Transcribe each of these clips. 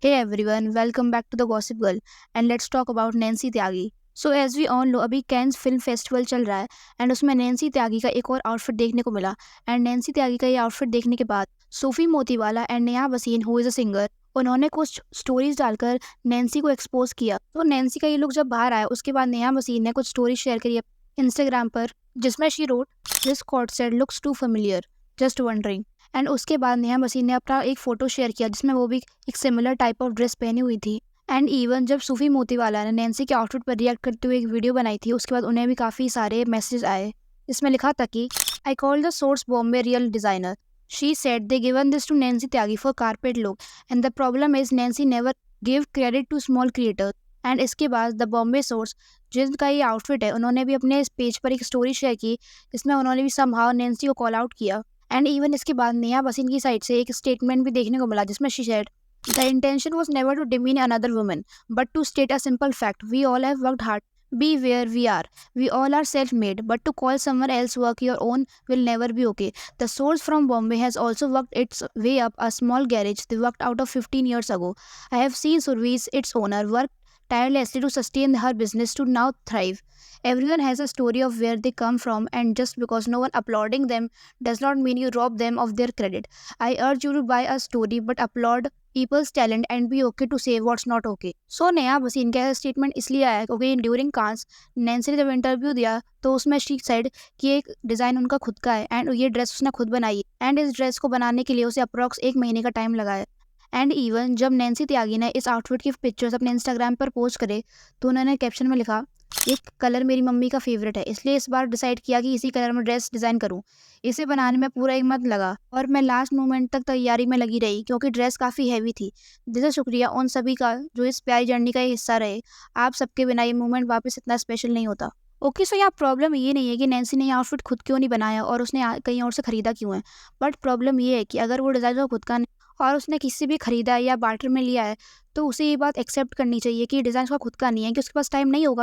Hey everyone, welcome back to the Gossip Girl and let's talk about Nancy Tyagi. So as we all know अभी Cannes film festival चल रहा है and उसमें Nancy त्यागी का एक और आउटफिट देखने को मिला। एंड नैन्सी त्यागी का ये आउटफिट देखने के बाद Sufi Motiwala and Neha Wasim who is a singer उन्होंने कुछ स्टोरीज डालकर नैन्सी को एक्सपोज किया। तो नैन्सी का ये लुक जब बाहर आया उसके बाद नेहा वसीम ने कुछ स्टोरी शेयर करी इंस्टाग्राम पर, जिसमें she wrote this quote said looks too familiar just wondering. And उसके बाद नेहा वसीम ने अपना एक फ़ोटो शेयर किया जिसमें वो भी एक सिमिलर टाइप ऑफ ड्रेस पहनी हुई थी। एंड इवन जब सूफी मोतीवाला ने नैन्सी के आउटफिट पर रिएक्ट करते हुए एक वीडियो बनाई थी उसके बाद उन्हें भी काफ़ी सारे मैसेज आए। इसमें लिखा था कि I call the source Bombay real designer, she said they given this to Nancy Tyagi for carpet look and the problem is Nancy never give credit to small creator. And इसके बाद द बॉम्बे सोर्स जिनका ये outfit है उन्होंने भी अपने इस page पर एक स्टोरी शेयर की जिसमें उन्होंने भी समहाउ नैन्सी को कॉल आउट किया। एंड इवन इसके बाद नेहा वसीम की साइड से एक स्टेटमेंट भी देखने को मिला जिसमें she said the intention was never to demean another woman but to state a simple fact, we all have worked hard, be where we are, we all are self-made, but to call someone else work your own will never be okay. The source from Bombay has also worked its way up a small garage they worked out of 15 years ago. I have seen Survees, its owner, work tirelessly to sustain her business to now thrive. Everyone has a story of where they come from, and just because no one applauding them does not mean you rob them of their credit. I urge you to buy a story but applaud people's talent and be okay to say what's not okay. So Neha Waseem का statement इसलिए आया क्योंकि during कांस Nancy ने जब interview दिया तो उसमें she side कि एक डिज़ाइन उनका खुद का है एंड ये ड्रेस उसने खुद बनाई है एंड इस ड्रेस को बनाने के लिए उसे अप्रॉक्स 1 महीने का टाइम लगा है। एंड इवन जब नैन्सी त्यागी ने इस आउटफिट की पिक्चर्स अपने इंस्टाग्राम पर पोस्ट करे तो उन्होंने कैप्शन में लिखा, ये कलर मेरी मम्मी का फेवरेट है इसलिए इस बार डिसाइड किया कि इसी कलर में ड्रेस डिज़ाइन करूं। इसे बनाने में पूरा 1 मंथ लगा और मैं लास्ट मोमेंट तक तैयारी में लगी रही क्योंकि ड्रेस काफ़ी हैवी थी। दिल से शुक्रिया उन सभी का जो इस प्यारी जर्नी का हिस्सा रहे। आप सबके बिना ये मोमेंट वापस इतना स्पेशल नहीं होता। ओके सो यहाँ प्रॉब्लम ये नहीं है कि नैन्सी ने ये आउटफिट खुद क्यों नहीं बनाया और उसने कहीं और से ख़रीदा क्यों है, बट प्रॉब्लम ये है कि अगर वो डिज़ाइन खुद का और उसने किसी से भी ख़रीदा है या बार्टर में लिया है तो उसे ये बात एक्सेप्ट करनी चाहिए कि डिज़ाइन उसका खुद का नहीं है, कि उसके पास टाइम नहीं होगा,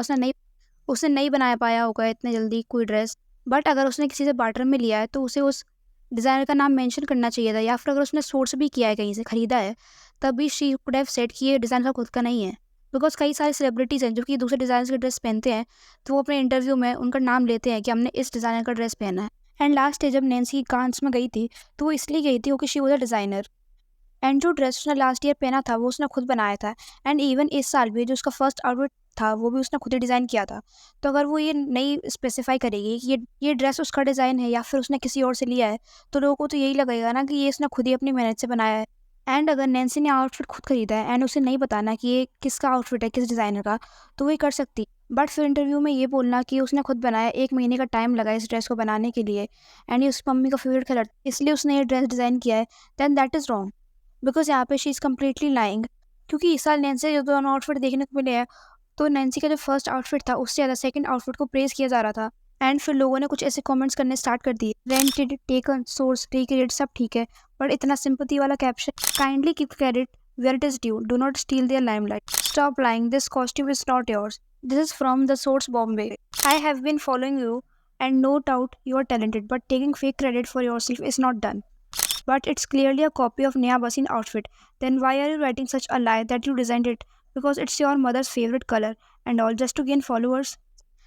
उसने नहीं बना पाया होगा इतने जल्दी कोई ड्रेस। बट अगर उसने किसी से बार्टर में लिया है तो उसे उस डिज़ाइनर का नाम मेंशन करना चाहिए था, या फिर अगर उसने सोर्स भी किया है कहीं से ख़रीदा है तभी शी कुड हैव सेड कि ये डिज़ाइन उसका खुद का नहीं है। बिकॉज कई सारे सेलिब्रिटीज़ हैं जो कि दूसरे डिज़ाइनर के ड्रेस पहनते हैं तो वो अपने इंटरव्यू में उनका नाम लेते हैं कि हमने इस डिज़ाइनर का ड्रेस पहना है। एंड लास्ट डे जब नैन्सी कांस में गई थी तो वो इसलिए गई थी क्योंकि she was a designer and जो ड्रेस उसने लास्ट ईयर पहना था वो उसने खुद बनाया था। एंड इवन इस साल भी जो उसका फर्स्ट आउटफिट था वो भी उसने खुद ही डिज़ाइन किया था। तो अगर वो ये नहीं स्पेसिफाई करेगी कि ये ड्रेस उसका डिज़ाइन है या फिर उसने किसी और से लिया है तो लोगों को तो यही लगेगा ना कि ये इसने खुद ही अपनी मेहनत से बनाया है। एंड अगर नैन्सी ने आउटफिट खुद खरीदा है एंड उसे नहीं बताना कि ये किसका आउटफिट है, किस डिज़ाइनर का, तो वही कर सकती। बट फिर इंटरव्यू में ये बोलना कि उसने खुद बनाया, 1 महीने का टाइम लगा इस ड्रेस को बनाने के लिए एंड ये उसकी मम्मी का फेवरेट कलर इसलिए उसने ये ड्रेस डिज़ाइन किया है, than that is wrong. Because यहाँ पे शी इज़ कम्प्लीटली लाइंग। क्योंकि इस साल नैन्सी जो दोनों आउटफिट देखने को मिले हैं तो नैन्सी का जो फर्स्ट आउटफिट था उससे ज़्यादा सेकंड आउटफिट को प्रेज़ किया जा रहा था। एंड फिर लोगों ने कुछ ऐसे कमेंट्स करने स्टार्ट कर दिए, रेंटेड, टेकन, सोर्स, रिक्रिएट सब ठीक है बट इतना सिंपैथी वाला caption, kindly keep credit where it is due, do not steal their limelight, stop lying, this costume is not yours, this is from the source Bombay, I have been following you and no doubt you are talented but taking fake credit for your self is not done. But it's clearly a copy of Neha Basin outfit. Then why are you writing such a lie that you designed it? Because it's your mother's favorite color and all just to gain followers.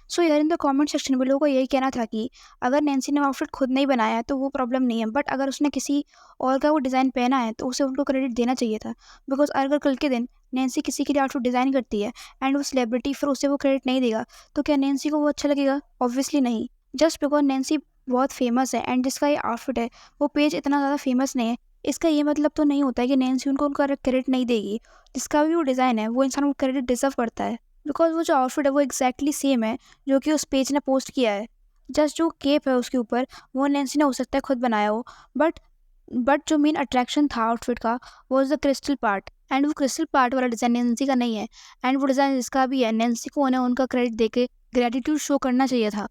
सो यार in the comment section में लोगों को यही कहना था कि अगर Nancy ने आउटफिट खुद नहीं बनाया है तो वो प्रॉब्लम नहीं है, बट अगर उसने किसी और का वो डिज़ाइन पहना है तो उसे उनको क्रेडिट देना चाहिए था। बिकॉज अगर कल के दिन नैन्सी किसी के लिए आउटफिट डिज़ाइन करती है एंड वो सेलिब्रिटी फिर उसे वो क्रेडिट नहीं देगा तो क्या नैन्सी को वो अच्छा लगेगा? ऑब्वियसली नहीं। जस्ट बिकॉज नैन्सी बहुत फेमस है एंड जिसका ये आउटफिट है वो पेज इतना ज़्यादा फेमस नहीं है, इसका ये मतलब तो नहीं होता है कि नैन्सी उनको उनका क्रेडिट नहीं देगी। जिसका भी वो डिज़ाइन है वो इंसान को क्रेडिट डिजर्व करता है बिकॉज वो जो आउटफिट है वो एग्जैक्टली सेम है जो कि उस पेज ने पोस्ट किया है। जस्ट जो केप है उसके ऊपर वो नैन्सी ने हो सकता है खुद बनाया हो, बट जो मेन अट्रैक्शन था आउटफिट का वो is the crystal part and वो क्रिस्टल पार्ट वाला डिज़ाइन नैन्सी का नहीं है। एंड वो डिज़ाइन जिसका भी है नैन्सी को उन्हें उनका क्रेडिट देके ग्रेटिट्यूड शो करना चाहिए था।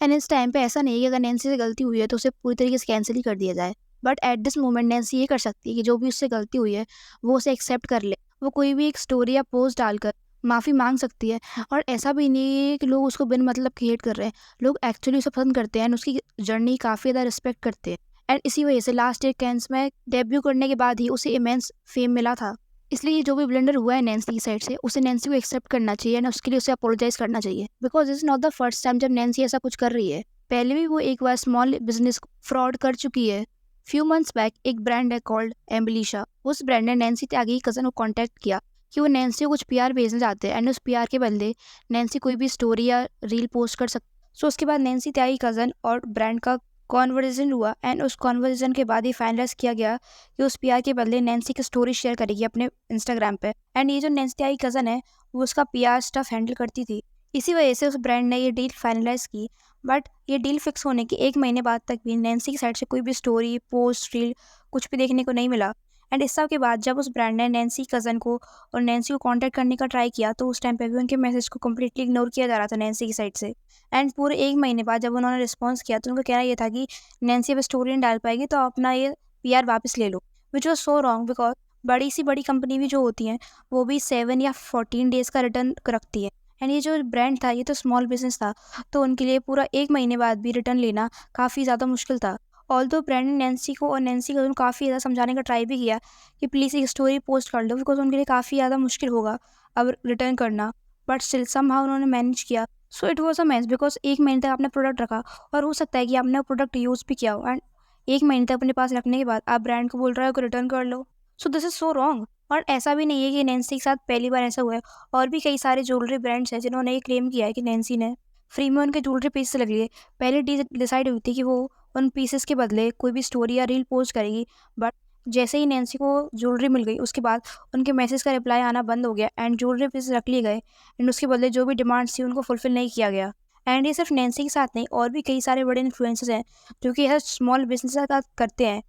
एंड इस टाइम पे ऐसा नहीं है कि अगर नैन्सी से गलती हुई है तो उसे पूरी तरीके से कैंसिल ही कर दिया जाए, but at this moment Nancy ये कर सकती है कि जो भी उससे गलती हुई है वो उसे एक्सेप्ट कर ले। वो कोई भी एक स्टोरी या पोस्ट डालकर माफ़ी मांग सकती है। और ऐसा भी नहीं है कि लोग उसको बिन मतलब की हेट कर रहे हैं, लोग एक्चुअली उसे पसंद करते हैं एंड उसकी जर्नी काफ़ी ज़्यादा रिस्पेक्ट करते हैं। एंड इसी वजह से लास्ट ईयर कैंस में डेब्यू करने के बाद ही उसे इमेंस फेम मिला था। इसलिए ये जो भी ब्लंडर हुआ है नैन्सी की साइड से, उसे नैन्सी को एक्सेप्ट करना चाहिए एंड उसके लिए उसे अपोलोजाइज़ करना चाहिए। Because this is not the first time जब नैन्सी ऐसा कुछ कर रही है। पहले भी वो एक बार स्मॉल बिज़नेस फ्रॉड कर चुकी है। फ्यू मंथ्स बैक एक ब्रांड है कॉल्ड एम्बेलिशा। उस ब्रांड ने नैन्सी त्यागी की कज़न को कॉन्टैक्ट किया कि वो नैन्सी को कुछ पीआर भेजना चाहते हैं एंड उस पीआर के बदले नैन्सी कोई भी स्टोरी या रील पोस्ट कर सो उसके बाद नैन्सी त्यागी कज़न और ब्रांड का कॉन्वर्सेशन हुआ एंड उस कॉन्वर्सेशन के बाद ये फाइनलाइज़ किया गया कि उस पीआर के बदले नैन्सी की स्टोरी शेयर करेगी अपने इंस्टाग्राम पे। एंड ये जो नैन्सी त्यागी कज़न है, वो उसका पीआर स्टफ हैंडल करती थी। इसी वजह से उस ब्रांड ने ये डील फाइनलाइज़ की। बट ये डील फिक्स होने के 1 महीने बाद तक भी नैन्सी की साइड से कोई भी स्टोरी, पोस्ट, रील कुछ भी देखने को नहीं मिला। एंड इस सब के बाद जब उस ब्रांड ने नैन्सी कज़न को और नैन्सी को कॉन्टैक्ट करने का ट्राई किया, तो उस टाइम पे भी उनके मैसेज को कंप्लीटली इग्नोर किया जा रहा था नैन्सी की साइड से। एंड पूरे 1 महीने बाद जब उन्होंने रिस्पॉन्स किया, तो उनका कहना ये था कि नैन्सी अब स्टोरी नहीं डाल पाएगी, तो आप अपना ये पीआर वापस ले लो। विच वाज़ सो रॉन्ग बिकॉज़ बड़ी कंपनी भी जो होती हैं, वो भी 7 या 14 डेज़ का रिटर्न रखती है। एंड ये जो ब्रांड था, ये तो स्मॉल बिज़नेस था, तो उनके लिए पूरा 1 महीने बाद भी रिटर्न लेना काफ़ी ज़्यादा मुश्किल था। ऑल्दो ब्रांड ने नैन्सी को और नैन्सी को काफ़ी ज़्यादा समझाने का ट्राई भी किया कि प्लीज़ एक स्टोरी पोस्ट कर लो, बिकॉज़ उनके लिए काफ़ी ज़्यादा मुश्किल होगा अब रिटर्न करना। बट स्टिल समहाउ उन्होंने मैनेज किया। So it was a mess because 1 महीने तक आपने प्रोडक्ट रखा और हो सकता है कि आपने वो प्रोडक्ट यूज़ भी किया हो एंड 1 महीने तक अपने पास रखने के बाद आप ब्रांड को बोल रहे हो कि रिटर्न कर लो। So this is so wrong. और ऐसा भी नहीं है कि नैन्सी के साथ पहली बार ऐसा हुआ है। और भी कई सारे ज्वेलरी ब्रांड्स हैं जिन्होंने ये क्लेम किया है कि नैन्सी ने फ्री में उनके ज्वेलरी पीस रख लिए। पहले डिसाइड हुई थी कि वो उन पीसेस के बदले कोई भी स्टोरी या रील पोस्ट करेगी, बट जैसे ही नैन्सी को ज्वेलरी मिल गई, उसके बाद उनके मैसेज का रिप्लाई आना बंद हो गया एंड ज्वेलरी पीस रख लिए गए एंड उसके बदले जो भी डिमांड्स थी उनको फुलफिल नहीं किया गया। एंड ये सिर्फ नैन्सी के साथ नहीं, और भी कई सारे बड़े इन्फ्लुएंसर्स हैं जो कि हर स्मॉल बिजनेस के साथ करते हैं,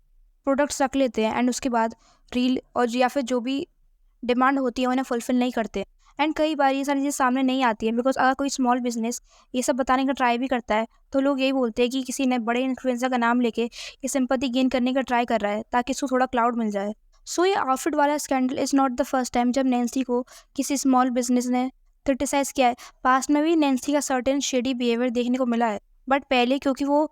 प्रोडक्ट्स रख लेते हैं एंड उसके बाद रील और या फिर जो भी डिमांड होती है उन्हें फुलफिल नहीं करते। एंड कई बार ये सारी चीज़ें सामने नहीं आती है बिकॉज अगर कोई स्मॉल बिजनेस ये सब बताने का ट्राई भी करता है, तो लोग यही बोलते हैं कि किसी ने बड़े इन्फ्लुएंसर का नाम लेके ये सिंपैथी गेन करने का ट्राई कर रहा है ताकि इसको थोड़ा क्लाउड मिल जाए। सो ये आउटफिट वाला scandal is not the first time जब नैन्सी को किसी स्मॉल बिजनेस ने क्रिटिसाइज़ किया है। पास्ट में भी नैन्सी का सर्टेन शेडी बिहेवियर देखने को मिला है, बट पहले क्योंकि वो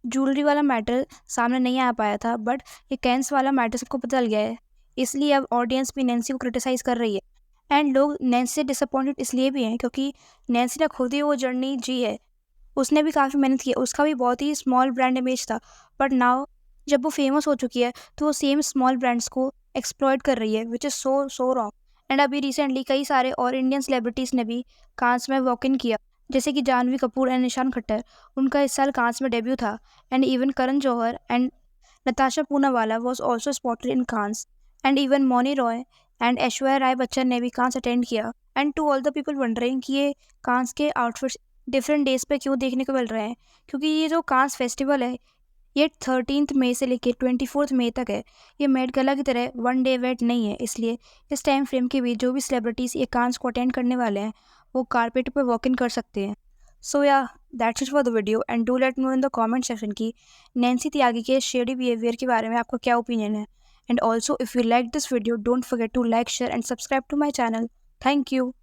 ज्वेलरी वाला मैटर सामने नहीं आ पाया था, बट ये कैंस वाला मैटर सबको पता चल गया है, इसलिए अब ऑडियंस भी नैन्सी को क्रिटिसाइज़ कर रही है। एंड लोग नैन्सी से डिसअपॉइंटेड इसलिए भी हैं क्योंकि नैन्सी ने खुद ही वो जर्नी जी है। उसने भी काफ़ी मेहनत की है, उसका भी बहुत ही स्मॉल ब्रांड इमेज था, बट नाउ जब वो फेमस हो चुकी है, तो वो सेम स्मॉल ब्रांड्स को एक्सप्लॉइट कर रही है, which is so wrong. And अभी रिसेंटली कई सारे और इंडियन सेलिब्रिटीज़ ने भी कांस में वॉक इन किया, जैसे कि जानवी कपूर एंड निशान खट्टर। उनका इस साल कांस में डेब्यू था and even Karan Johar and Natasha Poonawalla was also spotted in Cannes and even Mouni Roy and Aishwarya Rai Bachchan ने भी कांस अटेंड किया। And to all the people wondering कि ये कांस के आउटफिट्स डिफरेंट डेज पे क्यों देखने को मिल रहे हैं, क्योंकि ये जो कांस फेस्टिवल है, ये 13 मई से लेकर 24 मई तक है। ये मेट गला की तरह वन डे इवेंट नहीं है, इसलिए इस टाइम फ्रेम के बीच जो भी सेलिब्रिटीज़ ये कांस को अटेंड करने वाले हैं, वो कारपेट पे वॉक इन कर सकते हैं। सो या that's it for the video and do let no in the comment section कि नैन्सी त्यागी के शेडी बिहेवियर के बारे में आपका क्या ओपिनियन है। And also if you like this video, don't forget to like, share and subscribe to my channel. Thank you.